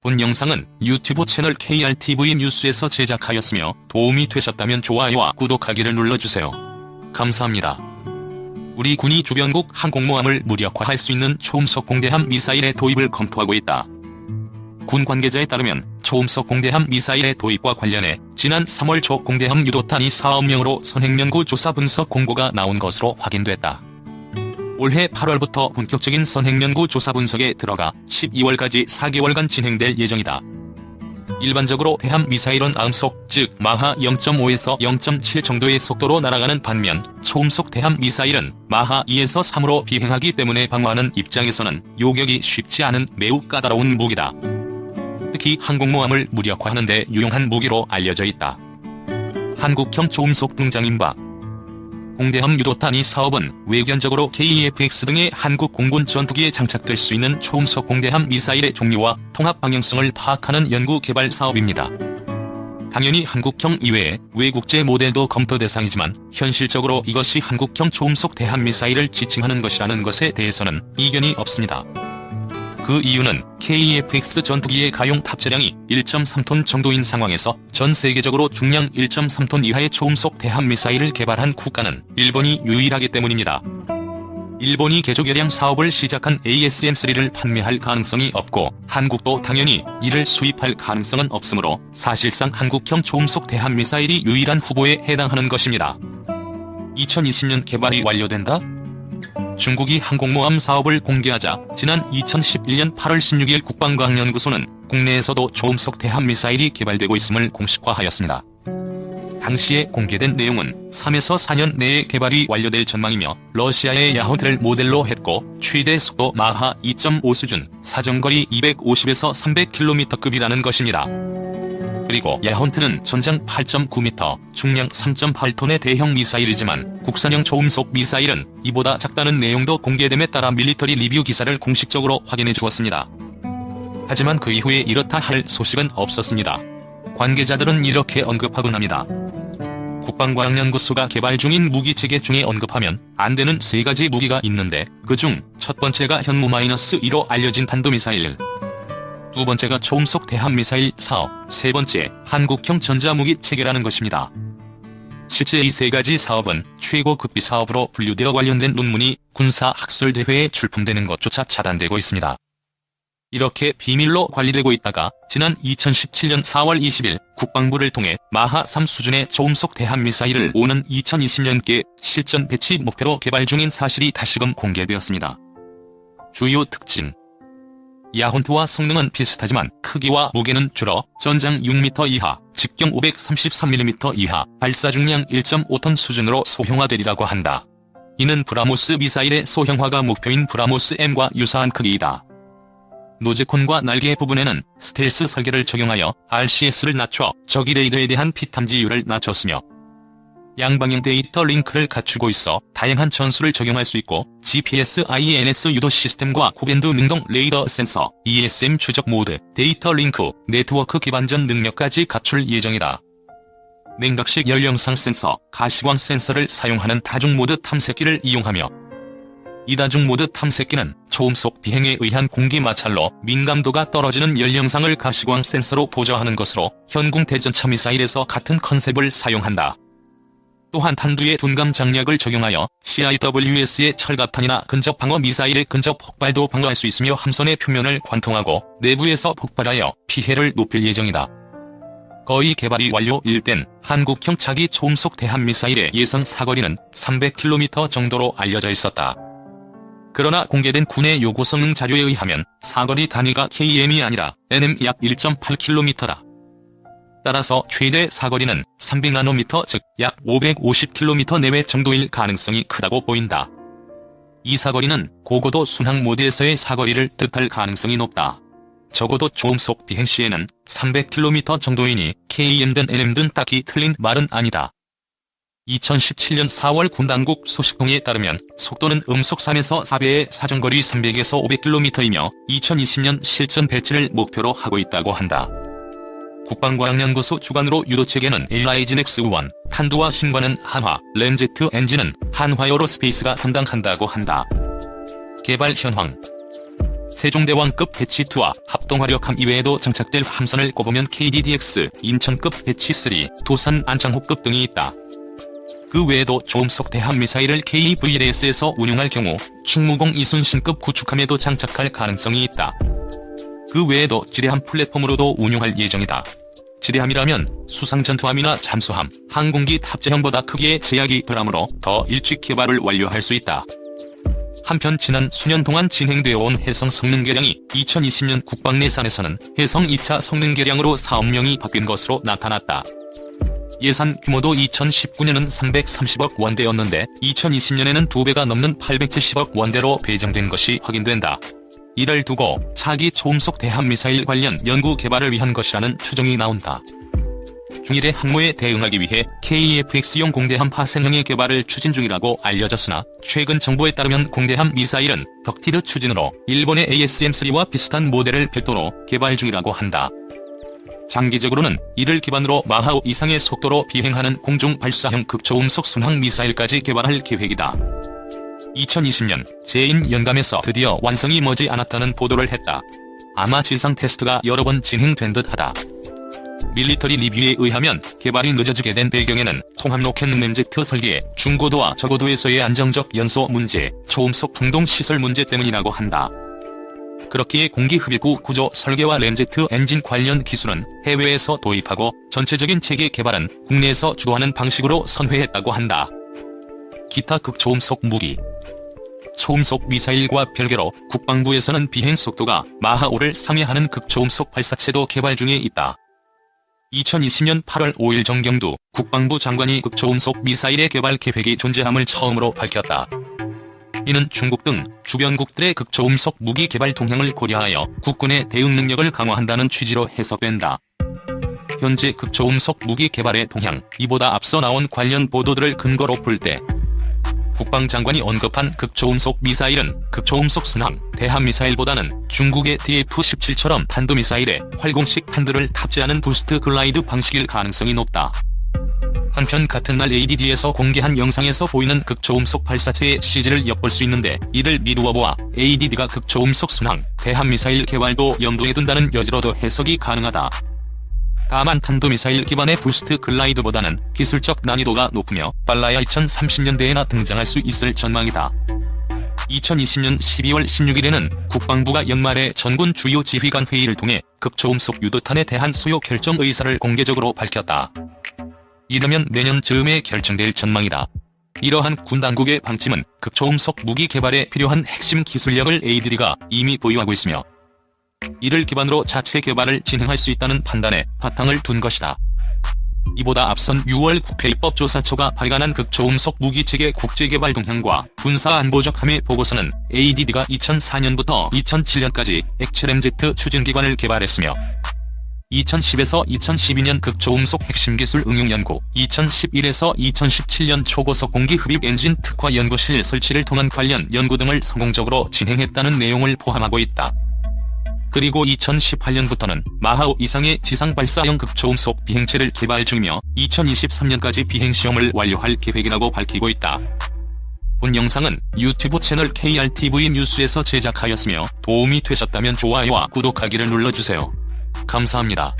본 영상은 유튜브 채널 KRTV 뉴스에서 제작하였으며 도움이 되셨다면 좋아요와 구독하기를 눌러주세요. 감사합니다. 우리 군이 주변국 항공모함을 무력화할 수 있는 초음속 공대함 미사일의 도입을 검토하고 있다. 군 관계자에 따르면 초음속 공대함 미사일의 도입과 관련해 지난 3월 초 공대함 유도탄이 사업용으로 선행연구 조사 분석 공고가 나온 것으로 확인됐다. 올해 8월부터 본격적인 선행연구 조사 분석에 들어가 12월까지 4개월간 진행될 예정이다. 일반적으로 대함 미사일은 암속, 즉 마하 0.5에서 0.7 정도의 속도로 날아가는 반면 초음속 대함 미사일은 마하 2에서 3으로 비행하기 때문에 방어하는 입장에서는 요격이 쉽지 않은 매우 까다로운 무기다. 특히 항공모함을 무력화하는 데 유용한 무기로 알려져 있다. 한국형 초음속 등장임박 공대함 유도탄이 사업은 외견적으로 KEFX 등의 한국 공군 전투기에 장착될 수 있는 초음속 공대함 미사일의 종류와 통합 방향성을 파악하는 연구 개발 사업입니다. 당연히 한국형 이외에 외국제 모델도 검토 대상이지만 현실적으로 이것이 한국형 초음속 대함 미사일을 지칭하는 것이라는 것에 대해서는 이견이 없습니다. 그 이유는 KEFX 전투기의 가용 탑재량이 1.3톤 정도인 상황에서 전 세계적으로 중량 1.3톤 이하의 초음속 대함 미사일을 개발한 국가는 일본이 유일하기 때문입니다. 일본이 개조개량 사업을 시작한 ASM-3를 판매할 가능성이 없고 한국도 당연히 이를 수입할 가능성은 없으므로 사실상 한국형 초음속 대함 미사일이 유일한 후보에 해당하는 것입니다. 2020년 개발이 완료된다? 중국이 항공모함 사업을 공개하자 지난 2011년 8월 16일 국방과학연구소는 국내에서도 초음속 대함 미사일이 개발되고 있음을 공식화하였습니다. 당시에 공개된 내용은 3에서 4년 내에 개발이 완료될 전망이며 러시아의 야혼트를 모델로 했고 최대 속도 마하 2.5 수준, 사정거리 250에서 300km급이라는 것입니다. 그리고 야혼트는 전장 8.9m, 중량 3.8톤의 대형 미사일이지만 국산형 초음속 미사일은 이보다 작다는 내용도 공개됨에 따라 밀리터리 리뷰 기사를 공식적으로 확인해 주었습니다. 하지만 그 이후에 이렇다 할 소식은 없었습니다. 관계자들은 이렇게 언급하곤 합니다. 국방과학연구소가 개발 중인 무기체계 중에 언급하면 안 되는 3가지 무기가 있는데 그중 첫 번째가 현무-2로 알려진 탄도미사일, 두 번째가 초음속 대함 미사일 사업, 세 번째 한국형 전자무기 체계라는 것입니다. 실제 이 3가지 사업은 최고급비 사업으로 분류되어 관련된 논문이 군사학술대회에 출품되는 것조차 차단되고 있습니다. 이렇게 비밀로 관리되고 있다가 지난 2017년 4월 20일 국방부를 통해 마하 3 수준의 초음속 대함 미사일을 오는 2020년께 실전 배치 목표로 개발 중인 사실이 다시금 공개되었습니다. 주요 특징: 야혼트와 성능은 비슷하지만 크기와 무게는 줄어 전장 6m 이하, 직경 533mm 이하, 발사 중량 1.5톤 수준으로 소형화되리라고 한다. 이는 브라모스 미사일의 소형화가 목표인 브라모스 M과 유사한 크기이다. 노즈콘과 날개 부분에는 스텔스 설계를 적용하여 RCS를 낮춰 적이 레이더에 대한 피탐지율을 낮췄으며 양방향 데이터 링크를 갖추고 있어 다양한 전술을 적용할 수 있고 GPS INS 유도 시스템과 고밴드 능동 레이더 센서, ESM 추적 모드, 데이터 링크, 네트워크 기반전 능력까지 갖출 예정이다. 냉각식 열영상 센서, 가시광 센서를 사용하는 다중모드 탐색기를 이용하며 이 다중모드 탐색기는 초음속 비행에 의한 공기 마찰로 민감도가 떨어지는 열영상을 가시광 센서로 보조하는 것으로 현궁 대전차 미사일에서 같은 컨셉을 사용한다. 또한 탄두의 둔감 장약을 적용하여 CIWS의 철갑탄이나 근접 방어 미사일의 근접 폭발도 방어할 수 있으며 함선의 표면을 관통하고 내부에서 폭발하여 피해를 높일 예정이다. 거의 개발이 완료일 땐 한국형 차기 초음속 대함 미사일의 예상 사거리는 300km 정도로 알려져 있었다. 그러나 공개된 군의 요구 성능 자료에 의하면 사거리 단위가 KM이 아니라 NM 약 1.8km다. 따라서 최대 사거리는 300나노미터 즉 약 550km 내외 정도일 가능성이 크다고 보인다. 이 사거리는 고고도 순항 모드에서의 사거리를 뜻할 가능성이 높다. 적어도 초음속 비행 시에는 300km 정도이니 KEM든 NM든 딱히 틀린 말은 아니다. 2017년 4월 군당국 소식통에 따르면 속도는 음속 3에서 4배의 사정거리 300에서 500km이며 2020년 실전 배치를 목표로 하고 있다고 한다. 국방과학연구소 주관으로 유도체계는 AIGNX-1, 탄두와 신관은 한화, 램제트 엔진은 한화에어로스페이스가 담당한다고 한다. 개발 현황: 세종대왕급 배치2와 합동화력함 이외에도 장착될 함선을 꼽으면 KDDX, 인천급 배치3, 두산 안창호급 등이 있다. 그 외에도 초음속 대함미사일을 KVLS에서 운용할 경우 충무공 이순신급 구축함에도 장착할 가능성이 있다. 그 외에도 지뢰함 플랫폼으로도 운용할 예정이다. 지뢰함이라면 수상전투함이나 잠수함, 항공기 탑재형보다 크기에 제약이 덜하므로 더 일찍 개발을 완료할 수 있다. 한편 지난 수년 동안 진행되어 온 해성 성능 개량이 2020년 국방내산에서는 해성 2차 성능 개량으로 사업명이 바뀐 것으로 나타났다. 예산 규모도 2019년은 330억 원대였는데 2020년에는 2배가 넘는 870억 원대로 배정된 것이 확인된다. 이를 두고 차기 초음속 대함미사일 관련 연구 개발을 위한 것이라는 추정이 나온다. 중일의 항모에 대응하기 위해 KF-X용 공대함 파생형의 개발을 추진 중이라고 알려졌으나 최근 정보에 따르면 공대함 미사일은 덕티드 추진으로 일본의 ASM-3와 비슷한 모델을 별도로 개발 중이라고 한다. 장기적으로는 이를 기반으로 마하5 이상의 속도로 비행하는 공중 발사형 극초음속 순항 미사일까지 개발할 계획이다. 2020년 제인 연감에서 드디어 완성이 머지 않았다는 보도를 했다. 아마 지상 테스트가 여러 번 진행된 듯하다. 밀리터리 리뷰에 의하면 개발이 늦어지게 된 배경에는 통합 로켓 램제트 설계의 중고도와 저고도에서의 안정적 연소 문제, 초음속 풍동 시설 문제 때문이라고 한다. 그렇기에 공기흡입구 구조 설계와 램제트 엔진 관련 기술은 해외에서 도입하고 전체적인 체계 개발은 국내에서 주도하는 방식으로 선회했다고 한다. 기타 극초음속 무기. 초음속 미사일과 별개로 국방부에서는 비행 속도가 마하5를 상회하는 극초음속 발사체도 개발 중에 있다. 2020년 8월 5일 정경두 국방부 장관이 극초음속 미사일의 개발 계획이 존재함을 처음으로 밝혔다. 이는 중국 등 주변국들의 극초음속 무기 개발 동향을 고려하여 국군의 대응 능력을 강화한다는 취지로 해석된다. 현재 극초음속 무기 개발의 동향, 이보다 앞서 나온 관련 보도들을 근거로 볼 때 국방장관이 언급한 극초음속 미사일은 극초음속 순항, 대함미사일보다는 중국의 DF-17처럼 탄도미사일에 활공식 탄두를 탑재하는 부스트 글라이드 방식일 가능성이 높다. 한편 같은 날 ADD에서 공개한 영상에서 보이는 극초음속 발사체의 CG를 엿볼 수 있는데 이를 미루어 보아 ADD가 극초음속 순항, 대함미사일 개발도 염두에 둔다는 여지로도 해석이 가능하다. 다만 탄도미사일 기반의 부스트 글라이드보다는 기술적 난이도가 높으며 빨라야 2030년대에나 등장할 수 있을 전망이다. 2020년 12월 16일에는 국방부가 연말에 전군 주요 지휘관 회의를 통해 극초음속 유도탄에 대한 소요 결정 의사를 공개적으로 밝혔다. 이르면 내년 즈음에 결정될 전망이다. 이러한 군 당국의 방침은 극초음속 무기 개발에 필요한 핵심 기술력을 ADD가 이미 보유하고 있으며 이를 기반으로 자체 개발을 진행할 수 있다는 판단에 바탕을 둔 것이다. 이보다 앞선 6월 국회 입법조사처가 발간한 극초음속 무기체계 국제개발 동향과 군사안보적 함의 보고서는 ADD가 2004년부터 2007년까지 액체램제트 추진기관을 개발했으며 2010에서 2012년 극초음속 핵심기술 응용연구, 2011에서 2017년 초고속 공기흡입 엔진 특화 연구실 설치를 통한 관련 연구 등을 성공적으로 진행했다는 내용을 포함하고 있다. 그리고 2018년부터는 마하5 이상의 지상발사형 극초음속 비행체를 개발 중이며 2023년까지 비행시험을 완료할 계획이라고 밝히고 있다. 본 영상은 유튜브 채널 KRTV 뉴스에서 제작하였으며 도움이 되셨다면 좋아요와 구독하기를 눌러주세요. 감사합니다.